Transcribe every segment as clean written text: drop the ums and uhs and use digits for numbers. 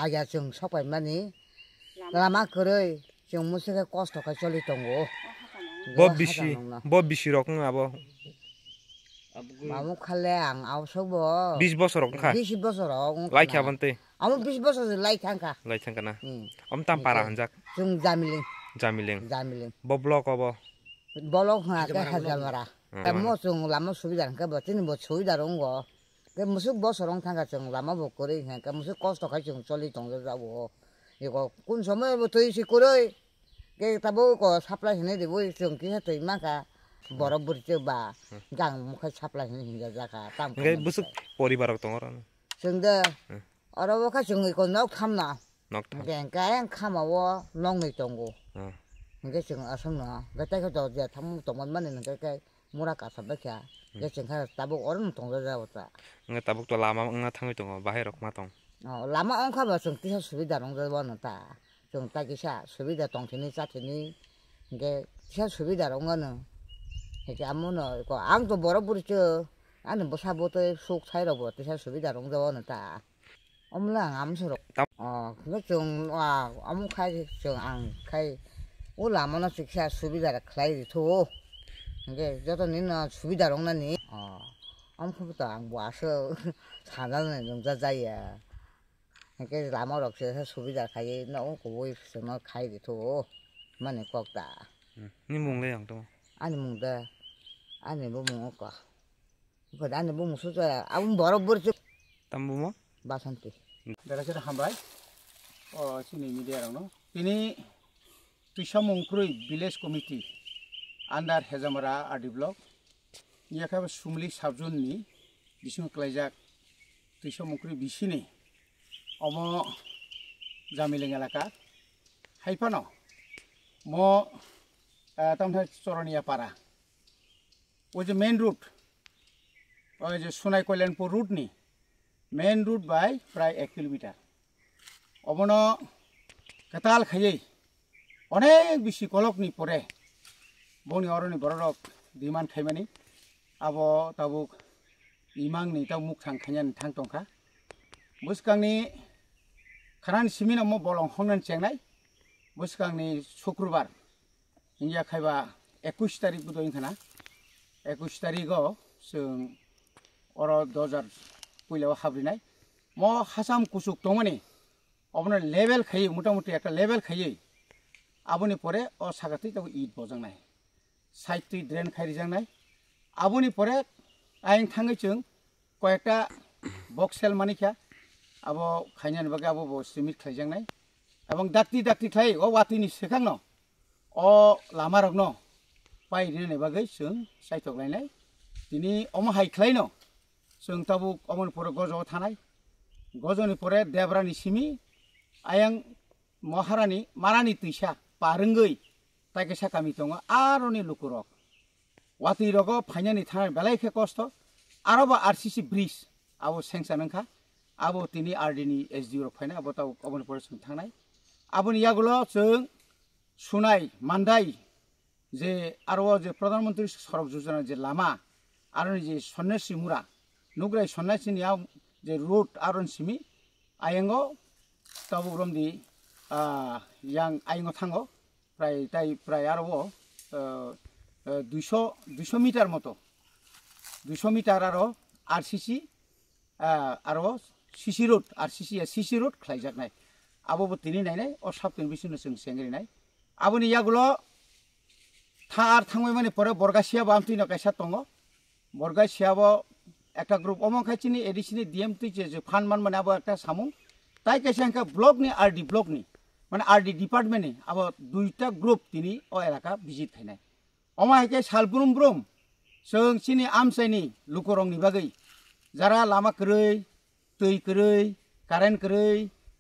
아야 정 석발만이 라마 그래 정 무슨 코스트가 절리던고 뭐 비시럭은 아버 마무 칼레앙 아우서버 20 카 20버서로 라이크 아번테 아무 20버서 라이크 한가 라이크 한가나 엄땀 파라 한작 좀 자밀링 뭐 블록 어버 볼록 하게 하자마라 뭐좀 라마 수비다 그 버티는 뭐 수비다 온거 그 무슨 버서롱 탄가 좀 라마 먹거리 그러니까 무슨 코스트가 좀 절리 동자고 이거 군소매 뭐 더이시 그래 그 타보고 사플라이네 되고 좀 기사도 이만가 버럭버럭 봐. 강 무카 사플라이네 자가 땅. 이게 무슨 परिवार 동어라는. 근데 어려워가 좀 이거 넉 탐나. 넉 탐. 그냥 카마워 넉네 동고. 이게 지금 아성나. 그때도 이제 탐무 동원만 있는 게 뭐라까서 밖에. 이제 지금 타보고 어른 동자자고다. 이게 타보고 라마 응아 탕을 동어 바해럭 마동. 라마 엉카버 좀 뛰어 수비다 농자 원다. 좀 따기샤 수비다 동티니 짜티니 이게 뛰어 수비다 농어는 이게 아무나 이거 앙도 벌어버리죠. 아니 뭐 사보도 속 차이로 뭐 뛰어 수비다 농자 원다. 엄랑 암수로 그거 좀와 아무 카이 좀안 카이 올라마나 직사 수비다 클라이드 토 이게 저도 니는 수비다 농나니 아무것도 안 와서 사나는 농자자야. cái làm ở đó sẽ suy ra khai nó cũng vui nó khai thì thôi mà này có ta ni mùng lấy hàng đâu anh mùng ta anh này bố mùng có còn anh này bố mùng số rồi ông bỏ ra bớt chút tam bố mà ba trăm tỷ đây là cái ham bài xin này media rồi nó ini Tuisamongkrui village committee under Hezamara RD block ini kan sumli sabjun ni bisung kelajak Tuisamongkrui bisini Omo Jamiling elaka haipano mo tamtha Choronia para ওই যে main root ওই যে সোনাই কল্যাণপুর রুট নি main root by প্রায় 1 কিলোমিটার অবন কাতাল খাইয়ে অনেক বেশি কলকনি পরে বনি অরনি বড়রক দিমান খাইমানি আবো তাবুক ইমাংনি তাব মুখ থাং খাইয়ান থাং টংখा বুসকাংনি খানাन सिमिना मो बलं हंगन चेंगनाय बुसकांनि शुक्रबार इंडिया खायबा 21 तारिख बुदो इंखाना 21 तारिखआव जों अर दजार पयलाव हाब्रिनाय मो हासाम कुसुक दंमानि अबनो लेभेल खायै मोटामुटी একটা लेभेल खायै आबनि परे अ सागाति ताव इट बजांनाय साइटि ड्रेन खायरिजांनाय आबनि परे आइं थाङै जों कयेकटा बक्सेल मानिखा अब खायनान बागे अब सिमिट खायजांनाय एबं दाक्ति खाय अ वातिनि सेखांनो अ लामा रगनो पाइरिने बागे जों साइथकलायनाय दिनि अमा हाइ खायनो जों ताबु अमन परे गजो थानाय गजोनि परे देब्रानि सिमि आयं महारानि मारानि तैसा पारंगै ताइके साकामि दङ आरनि लुकुरक वाति रगो फाइनानि थानाय बेलायखे कष्ट आरोबा आरसीसी ब्रिज आबो सेंसानखा आबो तिनी आरडीनि एसडीओ फायना आबो ताव अबन परेसन थांनाय आबोनि यागुलो जों सुनाय मान्दाय जे आरो जे प्रधानमंत्री सड़क योजना जे लामा आरो जे सन्यासी मुरा नुग्राय सन्यासीनि जे रोड आरन सिमि आयंगो ताबो रमदि यां आयंगो थांगो प्राय आरो 200 मिटार मतो 200 मिटार आरो आरसीसी आरो CC road RCC CC road खायजाकनाय आबो तिनि नायनाय अ साबतिन बिसनो जों सेंग्रिनाय आबोनि यागुलो थार थांबाय माने परे बरगासिया बामतिनो कायसा दङ बरगासियाबो একটা গ্রুপ অমखायचिनि एडिसिनि डीएमटी जे फान मान माने आबो একটা सामुं ताइ कायसांका ब्लकनि आरडी ब्लकनि माने आरडी डिपार्टमेन्टनि आबो दुइटा ग्रुप तिनि अ एलाका भिजिट खायनाय अमायके सालब्रुम ब्रुम जों सिनि आमसाइनि लुकरंनि बागै जारा लामा करै दै करै कारेन्ट करै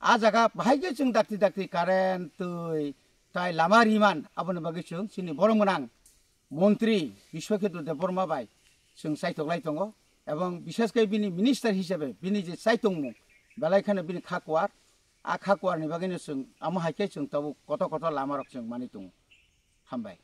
आ जागा बाहायगे जों दाक्ति कारेन्ट दै ताइ लामा रिमान आबोनि बागै जों सिनि बरमगोनां मन्त्रि बिश्वकेतु देबबर्मा बाय जों सायथकलाय दङ एवं बिसेसकै बिनि मिनिस्टार हिसाबै बिनि जे सायथंमु बेलायखाने बिनि खाकुवार आ खाकुवारनि बागैनो जों आमा हायके जों ताबो कत लामा रक जों मानि दङ हामबाय।